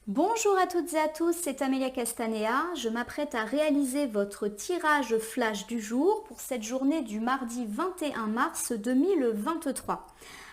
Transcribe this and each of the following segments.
Bonjour à toutes et à tous, c'est Amélia Castanea. Je m'apprête à réaliser votre tirage flash du jour pour cette journée du mardi 21 mars 2023.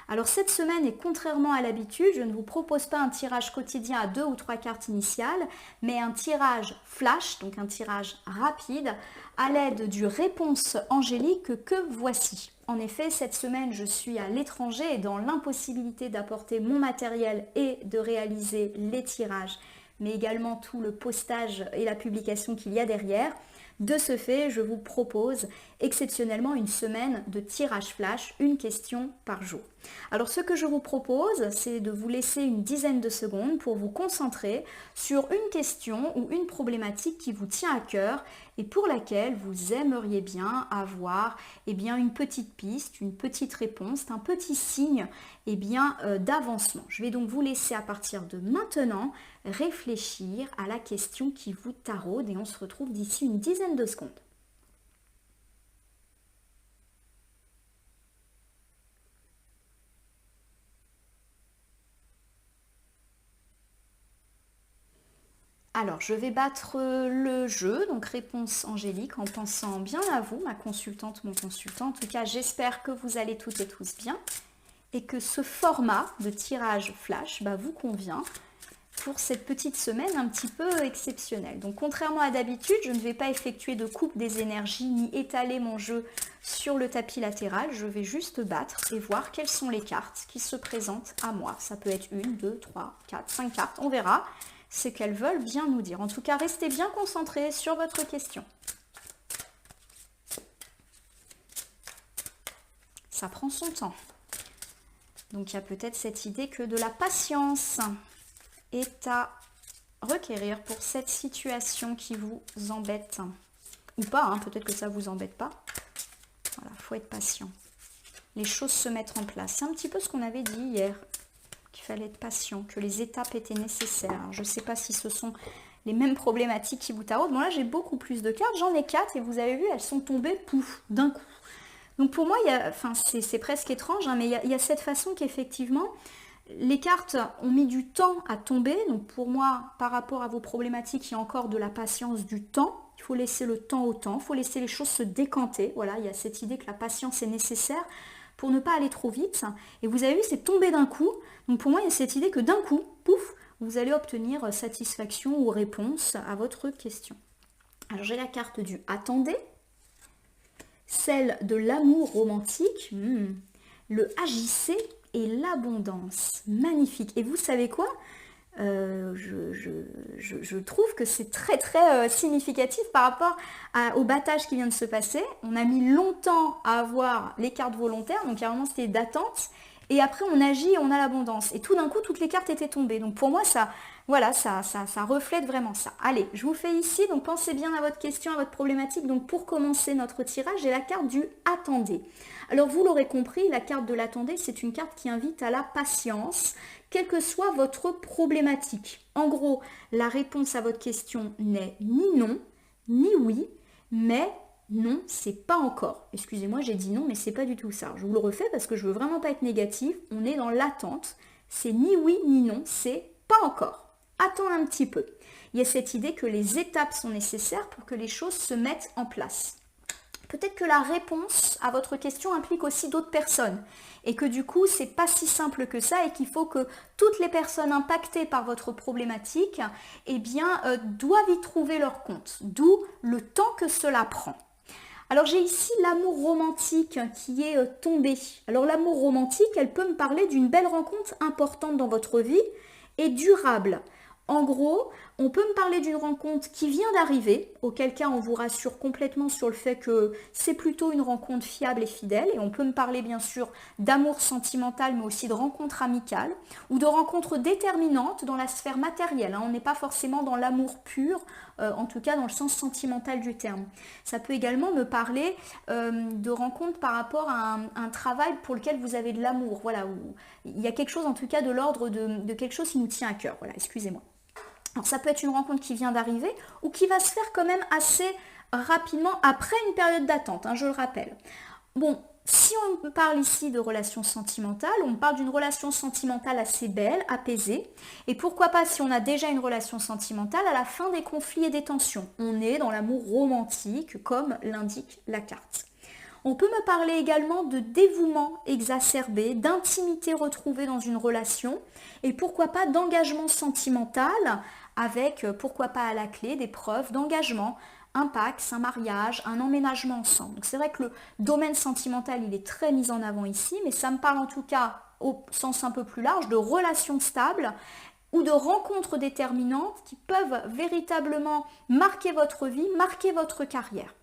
Alors cette semaine, et contrairement à l'habitude, je ne vous propose pas un tirage quotidien à 2 ou 3 cartes initiales, mais un tirage flash, donc un tirage rapide, à l'aide du réponse angélique que voici. En effet, cette semaine, je suis à l'étranger et dans l'impossibilité d'apporter mon matériel et de réaliser les tirages, mais également tout le postage et la publication qu'il y a derrière. De ce fait, je vous propose exceptionnellement une semaine de tirage flash, une question par jour. Alors ce que je vous propose, c'est de vous laisser une dizaine de secondes pour vous concentrer sur une question ou une problématique qui vous tient à cœur et pour laquelle vous aimeriez bien avoir une petite piste, une petite réponse, un petit signe d'avancement. Je vais donc vous laisser à partir de maintenant réfléchir à la question qui vous taraude et on se retrouve d'ici une dizaine de secondes. Alors, je vais battre le jeu, donc réponse angélique, en pensant bien à vous, ma consultante, mon consultant. En tout cas, j'espère que vous allez toutes et tous bien et que ce format de tirage flash vous convient pour cette petite semaine un petit peu exceptionnelle. Donc, contrairement à d'habitude, je ne vais pas effectuer de coupe des énergies ni étaler mon jeu sur le tapis latéral. Je vais juste battre et voir quelles sont les cartes qui se présentent à moi. Ça peut être 1, 2, 3, 4, 5 cartes, on verra ce qu'elles veulent bien nous dire. En tout cas, restez bien concentrés sur votre question. Ça prend son temps. Donc, il y a peut-être cette idée que de la patience est à requérir pour cette situation qui vous embête. Ou pas, hein, peut-être que ça ne vous embête pas. Voilà, il faut être patient. Les choses se mettent en place. C'est un petit peu ce qu'on avait dit hier. Qu'il fallait être patient, que les étapes étaient nécessaires. Alors, je ne sais pas si ce sont les mêmes problématiques qui vous taraudent. Bon là, j'ai beaucoup plus de cartes. J'en ai 4 et vous avez vu, elles sont tombées, pouf, d'un coup. Donc pour moi, c'est presque étrange, hein, mais il y a cette façon qu'effectivement, les cartes ont mis du temps à tomber. Donc pour moi, par rapport à vos problématiques, il y a encore de la patience, du temps. Il faut laisser le temps au temps. Il faut laisser les choses se décanter. Voilà, il y a cette idée que la patience est nécessaire pour ne pas aller trop vite. Et vous avez vu, c'est tombé d'un coup. Donc pour moi, il y a cette idée que d'un coup, pouf, vous allez obtenir satisfaction ou réponse à votre question. Alors j'ai la carte du attendez, celle de l'amour romantique, le agissez et l'abondance. Magnifique. Et vous savez quoi ? Je trouve que c'est très très significatif par rapport au battage qui vient de se passer. On a mis longtemps à avoir les cartes volontaires, donc il y a vraiment cette idée d'attente. Et après on agit et on a l'abondance. Et tout d'un coup, toutes les cartes étaient tombées. Donc pour moi, ça reflète vraiment ça. Allez, je vous fais ici, donc pensez bien à votre question, à votre problématique. Donc pour commencer notre tirage, j'ai la carte du attendez. Alors vous l'aurez compris, la carte de l'attendez, c'est une carte qui invite à la patience, quelle que soit votre problématique. En gros, la réponse à votre question n'est ni non, ni oui, mais non, c'est pas encore. Excusez-moi, j'ai dit non, mais c'est pas du tout ça. Je vous le refais parce que je veux vraiment pas être négative. On est dans l'attente. C'est ni oui, ni non, c'est pas encore. Attends un petit peu. Il y a cette idée que les étapes sont nécessaires pour que les choses se mettent en place. Peut-être que la réponse à votre question implique aussi d'autres personnes et que du coup, c'est pas si simple que ça et qu'il faut que toutes les personnes impactées par votre problématique doivent y trouver leur compte, d'où le temps que cela prend. Alors j'ai ici l'amour romantique qui est tombé. Alors l'amour romantique, elle peut me parler d'une belle rencontre importante dans votre vie et durable. En gros, on peut me parler d'une rencontre qui vient d'arriver, auquel cas on vous rassure complètement sur le fait que c'est plutôt une rencontre fiable et fidèle. Et on peut me parler bien sûr d'amour sentimental, mais aussi de rencontres amicales ou de rencontres déterminantes dans la sphère matérielle. On n'est pas forcément dans l'amour pur, en tout cas dans le sens sentimental du terme. Ça peut également me parler de rencontres par rapport à un travail pour lequel vous avez de l'amour. Voilà, où il y a quelque chose en tout cas de l'ordre de quelque chose qui nous tient à cœur. Voilà, excusez-moi. Alors ça peut être une rencontre qui vient d'arriver ou qui va se faire quand même assez rapidement après une période d'attente, je le rappelle. Bon, Si on parle ici de relation sentimentale, on parle d'une relation sentimentale assez belle, apaisée. Et pourquoi pas, si on a déjà une relation sentimentale, à la fin des conflits et des tensions. On est dans l'amour romantique, comme l'indique la carte. On peut me parler également de dévouement exacerbé, d'intimité retrouvée dans une relation, et pourquoi pas d'engagement sentimental, avec, pourquoi pas à la clé, des preuves d'engagement, un Pacs, un mariage, un emménagement ensemble. Donc c'est vrai que le domaine sentimental, il est très mis en avant ici, mais ça me parle en tout cas, au sens un peu plus large, de relations stables ou de rencontres déterminantes qui peuvent véritablement marquer votre vie, marquer votre carrière.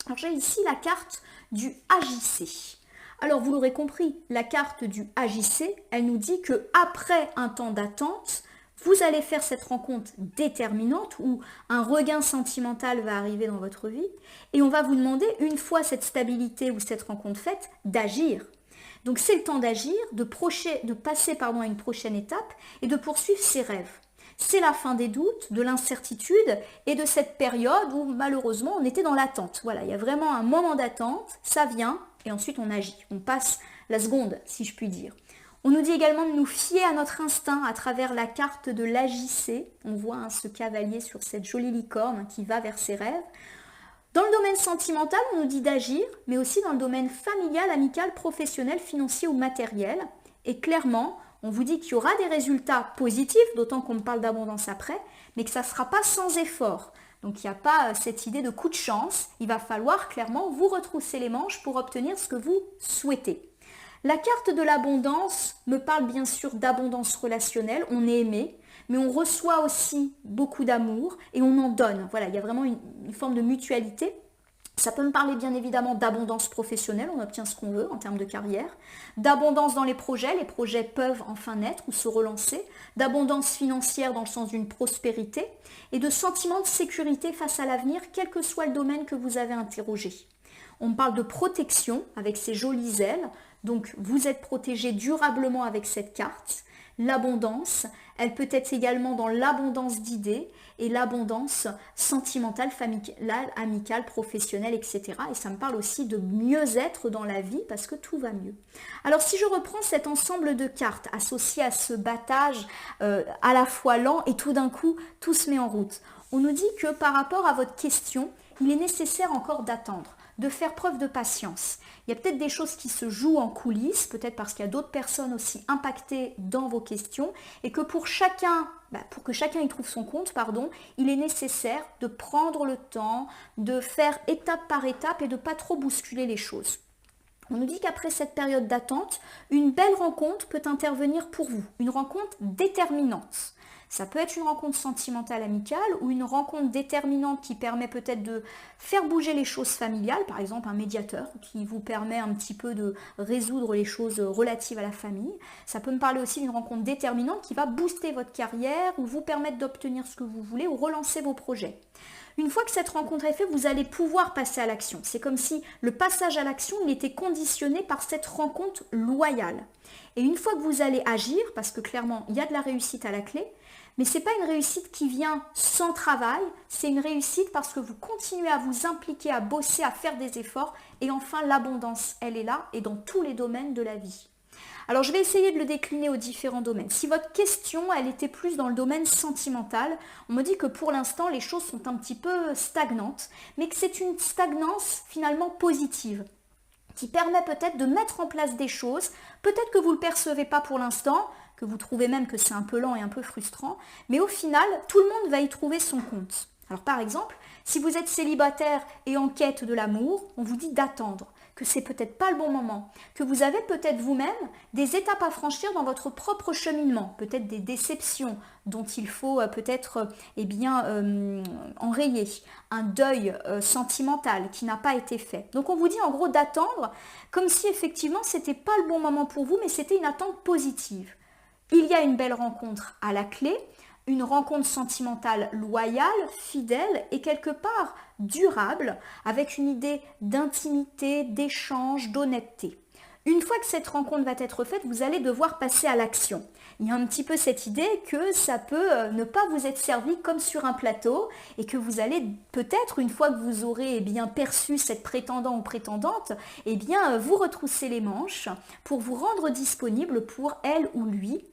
Alors j'ai ici la carte du AJC. Alors vous l'aurez compris, la carte du AJC, elle nous dit que après un temps d'attente, vous allez faire cette rencontre déterminante où un regain sentimental va arriver dans votre vie et on va vous demander, une fois cette stabilité ou cette rencontre faite, d'agir. Donc c'est le temps d'agir, de passer à une prochaine étape et de poursuivre ses rêves. C'est la fin des doutes, de l'incertitude et de cette période où malheureusement on était dans l'attente. Voilà, il y a vraiment un moment d'attente, ça vient et ensuite on agit. On passe la seconde, si je puis dire. On nous dit également de nous fier à notre instinct à travers la carte de l'AJC. On voit ce cavalier sur cette jolie licorne qui va vers ses rêves. Dans le domaine sentimental, on nous dit d'agir, mais aussi dans le domaine familial, amical, professionnel, financier ou matériel. Et clairement, on vous dit qu'il y aura des résultats positifs, d'autant qu'on me parle d'abondance après, mais que ça ne sera pas sans effort. Donc il n'y a pas cette idée de coup de chance. Il va falloir clairement vous retrousser les manches pour obtenir ce que vous souhaitez. La carte de l'abondance me parle bien sûr d'abondance relationnelle, on est aimé, mais on reçoit aussi beaucoup d'amour et on en donne. Voilà, il y a vraiment une forme de mutualité. Ça peut me parler bien évidemment d'abondance professionnelle, on obtient ce qu'on veut en termes de carrière, d'abondance dans les projets peuvent enfin naître ou se relancer, d'abondance financière dans le sens d'une prospérité et de sentiment de sécurité face à l'avenir, quel que soit le domaine que vous avez interrogé. On me parle de protection avec ces jolies ailes, donc vous êtes protégé durablement avec cette carte. L'abondance, elle peut être également dans l'abondance d'idées et l'abondance sentimentale, familiale, amicale, professionnelle, etc. Et ça me parle aussi de mieux-être dans la vie parce que tout va mieux. Alors si je reprends cet ensemble de cartes associées à ce battage à la fois lent et tout d'un coup, tout se met en route. On nous dit que par rapport à votre question, il est nécessaire encore d'attendre, de faire preuve de patience. Il y a peut-être des choses qui se jouent en coulisses, peut-être parce qu'il y a d'autres personnes aussi impactées dans vos questions, et que pour que chacun y trouve son compte, il est nécessaire de prendre le temps, de faire étape par étape et de ne pas trop bousculer les choses. On nous dit qu'après cette période d'attente, une belle rencontre peut intervenir pour vous, une rencontre déterminante. Ça peut être une rencontre sentimentale amicale ou une rencontre déterminante qui permet peut-être de faire bouger les choses familiales, par exemple un médiateur qui vous permet un petit peu de résoudre les choses relatives à la famille. Ça peut me parler aussi d'une rencontre déterminante qui va booster votre carrière ou vous permettre d'obtenir ce que vous voulez ou relancer vos projets. Une fois que cette rencontre est faite, vous allez pouvoir passer à l'action. C'est comme si le passage à l'action, il était conditionné par cette rencontre loyale. Et une fois que vous allez agir, parce que clairement, il y a de la réussite à la clé, mais ce n'est pas une réussite qui vient sans travail, c'est une réussite parce que vous continuez à vous impliquer, à bosser, à faire des efforts. Et enfin, l'abondance, elle est là et dans tous les domaines de la vie. Alors, je vais essayer de le décliner aux différents domaines. Si votre question, elle était plus dans le domaine sentimental, on me dit que pour l'instant, les choses sont un petit peu stagnantes, mais que c'est une stagnance finalement positive, qui permet peut-être de mettre en place des choses, peut-être que vous ne le percevez pas pour l'instant, que vous trouvez même que c'est un peu lent et un peu frustrant, mais au final, tout le monde va y trouver son compte. Alors par exemple, si vous êtes célibataire et en quête de l'amour, on vous dit d'attendre, que c'est peut-être pas le bon moment, que vous avez peut-être vous-même des étapes à franchir dans votre propre cheminement, peut-être des déceptions dont il faut peut-être enrayer, un deuil sentimental qui n'a pas été fait. Donc on vous dit en gros d'attendre comme si effectivement c'était pas le bon moment pour vous, mais c'était une attente positive. Il y a une belle rencontre à la clé, une rencontre sentimentale loyale, fidèle et quelque part durable, avec une idée d'intimité, d'échange, d'honnêteté. Une fois que cette rencontre va être faite, vous allez devoir passer à l'action. il y a un petit peu cette idée que ça peut ne pas vous être servi comme sur un plateau et que vous allez peut-être, une fois que vous aurez bien perçu cette prétendant ou prétendante, bien vous retrousser les manches pour vous rendre disponible pour elle ou lui,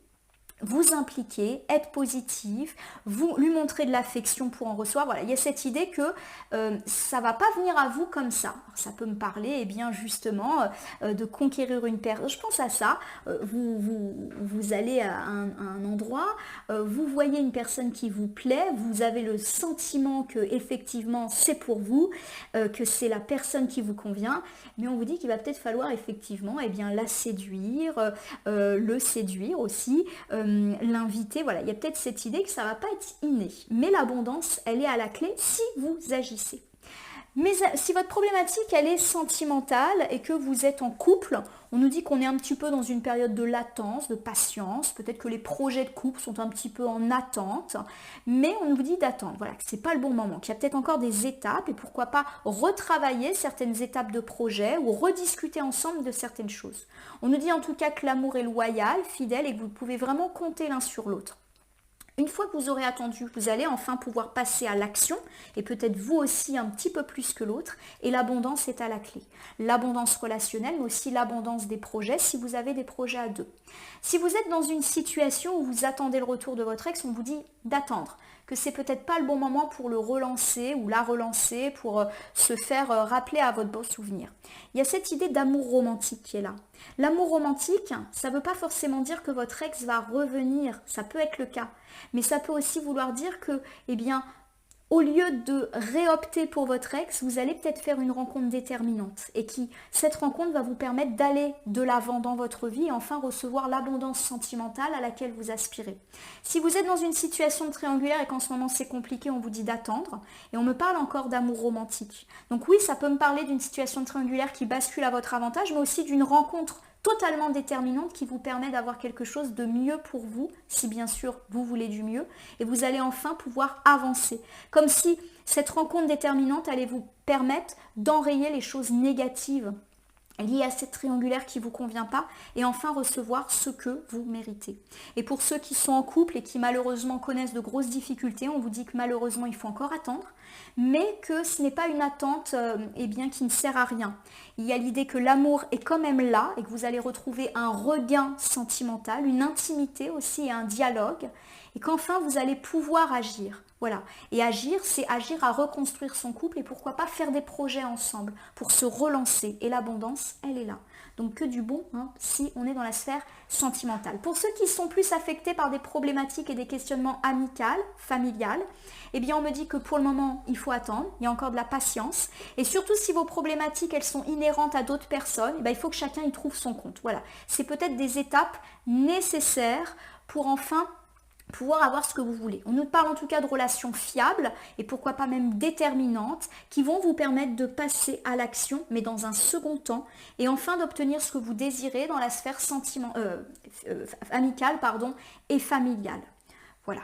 vous impliquer, être positif, vous lui montrer de l'affection pour en recevoir. Voilà, il y a cette idée que ça va pas venir à vous comme ça. Ça peut me parler, bien justement, de conquérir une personne. Je pense à ça. Vous allez à un endroit, vous voyez une personne qui vous plaît, vous avez le sentiment que effectivement c'est pour vous, que c'est la personne qui vous convient, mais on vous dit qu'il va peut-être falloir effectivement, bien la séduire, le séduire aussi. L'inviter, voilà, il y a peut-être cette idée que ça va pas être inné, mais l'abondance, elle est à la clé si vous agissez. Mais si votre problématique, elle est sentimentale et que vous êtes en couple, on nous dit qu'on est un petit peu dans une période de latence, de patience, peut-être que les projets de couple sont un petit peu en attente, mais on nous dit d'attendre, voilà, que c'est pas le bon moment, qu'il y a peut-être encore des étapes et pourquoi pas retravailler certaines étapes de projet ou rediscuter ensemble de certaines choses. On nous dit en tout cas que l'amour est loyal, fidèle et que vous pouvez vraiment compter l'un sur l'autre. Une fois que vous aurez attendu, vous allez enfin pouvoir passer à l'action et peut-être vous aussi un petit peu plus que l'autre et l'abondance est à la clé. L'abondance relationnelle mais aussi l'abondance des projets si vous avez des projets à deux. Si vous êtes dans une situation où vous attendez le retour de votre ex, on vous dit d'attendre, que c'est peut-être pas le bon moment pour le relancer ou la relancer pour se faire rappeler à votre beau souvenir. Il y a cette idée d'amour romantique qui est là. L'amour romantique, ça ne veut pas forcément dire que votre ex va revenir, ça peut être le cas, mais ça peut aussi vouloir dire que, au lieu de réopter pour votre ex, vous allez peut-être faire une rencontre déterminante et cette rencontre va vous permettre d'aller de l'avant dans votre vie et enfin recevoir l'abondance sentimentale à laquelle vous aspirez. Si vous êtes dans une situation triangulaire et qu'en ce moment c'est compliqué, on vous dit d'attendre et on me parle encore d'amour romantique. Donc oui, ça peut me parler d'une situation triangulaire qui bascule à votre avantage, mais aussi d'une rencontre totalement déterminante qui vous permet d'avoir quelque chose de mieux pour vous, si bien sûr vous voulez du mieux, et vous allez enfin pouvoir avancer. Comme si cette rencontre déterminante allait vous permettre d'enrayer les choses négatives liées à cette triangulaire qui ne vous convient pas et enfin recevoir ce que vous méritez. Et pour ceux qui sont en couple et qui malheureusement connaissent de grosses difficultés, on vous dit que malheureusement il faut encore attendre, mais que ce n'est pas une attente qui ne sert à rien. Il y a l'idée que l'amour est quand même là et que vous allez retrouver un regain sentimental, une intimité aussi et un dialogue et qu'enfin vous allez pouvoir agir. Voilà. Et agir, c'est agir à reconstruire son couple et pourquoi pas faire des projets ensemble pour se relancer. Et l'abondance, elle est là. Donc que du bon si on est dans la sphère sentimentale. Pour ceux qui sont plus affectés par des problématiques et des questionnements amicaux, familiales, on me dit que pour le moment, il faut attendre. Il y a encore de la patience. Et surtout, si vos problématiques, elles sont inhérentes à d'autres personnes, il faut que chacun y trouve son compte. Voilà. C'est peut-être des étapes nécessaires pour enfin pouvoir avoir ce que vous voulez. On nous parle en tout cas de relations fiables et pourquoi pas même déterminantes qui vont vous permettre de passer à l'action mais dans un second temps et enfin d'obtenir ce que vous désirez dans la sphère amicale et familiale. Voilà.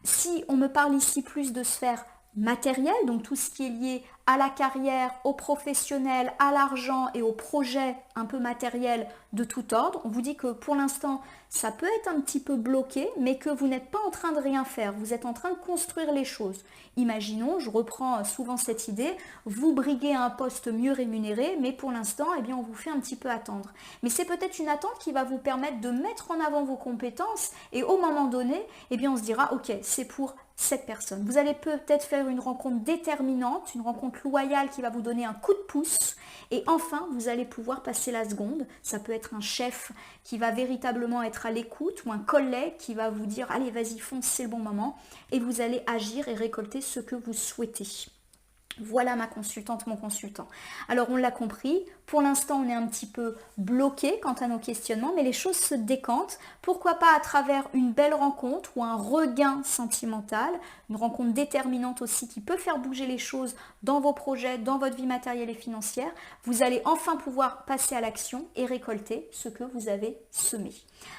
Si on me parle ici plus de sphère matérielle, donc tout ce qui est lié à la carrière, au professionnel, à l'argent et aux projets un peu matériels de tout ordre. On vous dit que pour l'instant, ça peut être un petit peu bloqué, mais que vous n'êtes pas en train de rien faire. Vous êtes en train de construire les choses. Imaginons, je reprends souvent cette idée, vous briguez un poste mieux rémunéré, mais pour l'instant, on vous fait un petit peu attendre. Mais c'est peut-être une attente qui va vous permettre de mettre en avant vos compétences et au moment donné, on se dira, ok, c'est pour cette personne. Vous allez peut-être faire une rencontre déterminante, une rencontre loyale qui va vous donner un coup de pouce et enfin vous allez pouvoir passer la seconde. Ça peut être un chef qui va véritablement être à l'écoute ou un collègue qui va vous dire allez vas-y fonce, c'est le bon moment et vous allez agir et récolter ce que vous souhaitez. Voilà ma consultante, mon consultant. Alors on l'a compris, pour l'instant on est un petit peu bloqué quant à nos questionnements, mais les choses se décantent. Pourquoi pas à travers une belle rencontre ou un regain sentimental, une rencontre déterminante aussi qui peut faire bouger les choses dans vos projets, dans votre vie matérielle et financière. Vous allez enfin pouvoir passer à l'action et récolter ce que vous avez semé.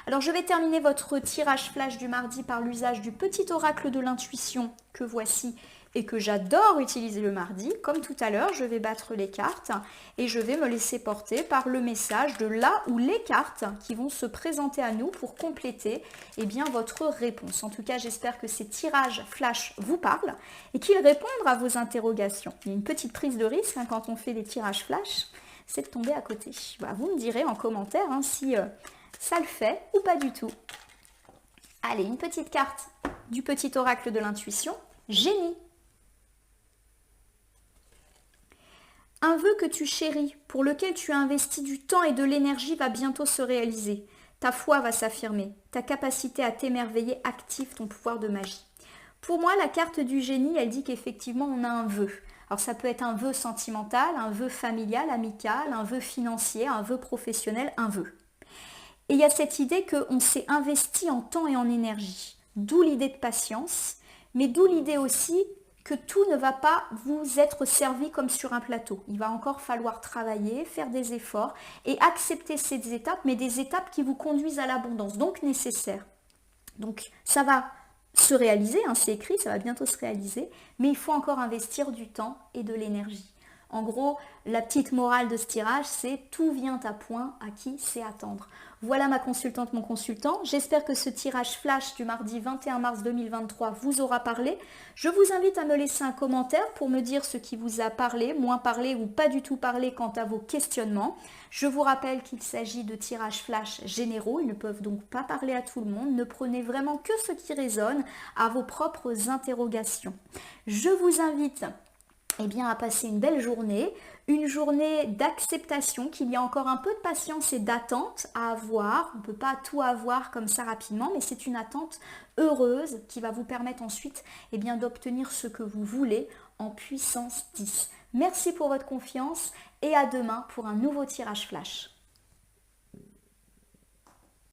Alors je vais terminer votre tirage flash du mardi par l'usage du petit oracle de l'intuition que voici et que j'adore utiliser le mardi. Comme tout à l'heure, je vais battre les cartes et je vais me les laisser porter par le message de là ou les cartes qui vont se présenter à nous pour compléter eh bien, votre réponse. En tout cas, j'espère que ces tirages flash vous parlent et qu'ils répondent à vos interrogations. Il y a une petite prise de risque hein, quand on fait des tirages flash, c'est de tomber à côté. Bah, vous me direz en commentaire hein, si ça le fait ou pas du tout. Allez, une petite carte du petit oracle de l'intuition, Génie. Un vœu que tu chéris, pour lequel tu as investi du temps et de l'énergie va bientôt se réaliser. Ta foi va s'affirmer, ta capacité à t'émerveiller active ton pouvoir de magie. Pour moi, la carte du génie, elle dit qu'effectivement, on a un vœu. Alors ça peut être un vœu sentimental, un vœu familial, amical, un vœu financier, un vœu professionnel, un vœu. Et il y a cette idée qu'on s'est investi en temps et en énergie. D'où l'idée de patience, mais d'où l'idée aussi que tout ne va pas vous être servi comme sur un plateau. Il va encore falloir travailler, faire des efforts et accepter ces étapes, mais des étapes qui vous conduisent à l'abondance, donc nécessaires. Donc ça va se réaliser, hein, c'est écrit, ça va bientôt se réaliser, mais il faut encore investir du temps et de l'énergie. En gros, la petite morale de ce tirage, c'est tout vient à point, à qui c'est attendre. Voilà ma consultante, mon consultant. J'espère que ce tirage flash du mardi 21 mars 2023 vous aura parlé. Je vous invite à me laisser un commentaire pour me dire ce qui vous a parlé, moins parlé ou pas du tout parlé quant à vos questionnements. Je vous rappelle qu'il s'agit de tirages flash généraux, ils ne peuvent donc pas parler à tout le monde. Ne prenez vraiment que ce qui résonne à vos propres interrogations. Je vous invite eh bien, à passer une belle journée, une journée d'acceptation, qu'il y a encore un peu de patience et d'attente à avoir. On ne peut pas tout avoir comme ça rapidement, mais c'est une attente heureuse qui va vous permettre ensuite eh bien, d'obtenir ce que vous voulez en puissance 10. Merci pour votre confiance et à demain pour un nouveau tirage flash.